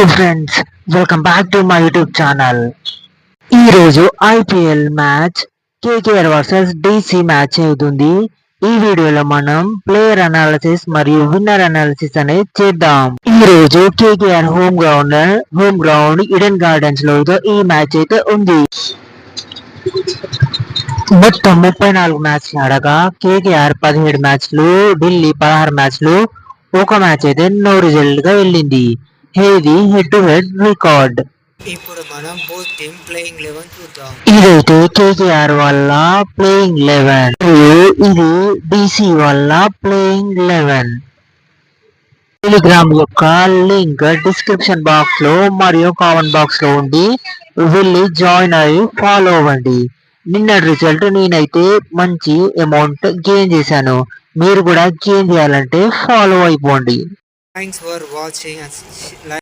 Friends, welcome back to my YouTube channel. ఈ రోజు IPL match KKR versus DC match అవుతుంది. ఈ వీడియోలో మనం ప్లేయర్ అనాలిసిస్ మరియు విన్నర్ అనాలిసిస్ అనేది చేద్దాం. ఈ రోజు KKR home ground Eden gardens లో ఈ మ్యాచ్ అయితే ఉంది. మొత్తం 34 మ్యాచ్లు ఆడగా కేకేఆర్ 17 మ్యాచ్లు, ఢిల్లీ 16 మ్యాచ్లు, ఒక మ్యాచ్ అయితే నో రిజల్ట్ గా వెళ్ళింది. ఇది హెడ్ టు హెడ్ రికార్డ్. ఇప్పుడు మనం బోత్ టీమ్ ప్లేయింగ్ 11 చూద్దాం. ఇదైతే కేకేఆర్ వల్ల ప్లేయింగ్ 11 మరియు ఇది డీసీ వల్ల ప్లేయింగ్ 11. టెలిగ్రామ్ యొక్క లింక్ డిస్క్రిప్షన్ బాక్స్ లో మరియు కామెంట్ బాక్స్ లో ఉంది. వెళ్ళి జాయిన్ అయ్యి ఫాలో అవ్వండి. నిన్న రిజల్ట్ నేనైతే మంచి అమౌంట్ గెయిన్ చేశాను. మీరు కూడా గెయిన్ చేయాలంటే ఫాలో అయిపోండి. Thanks for watching.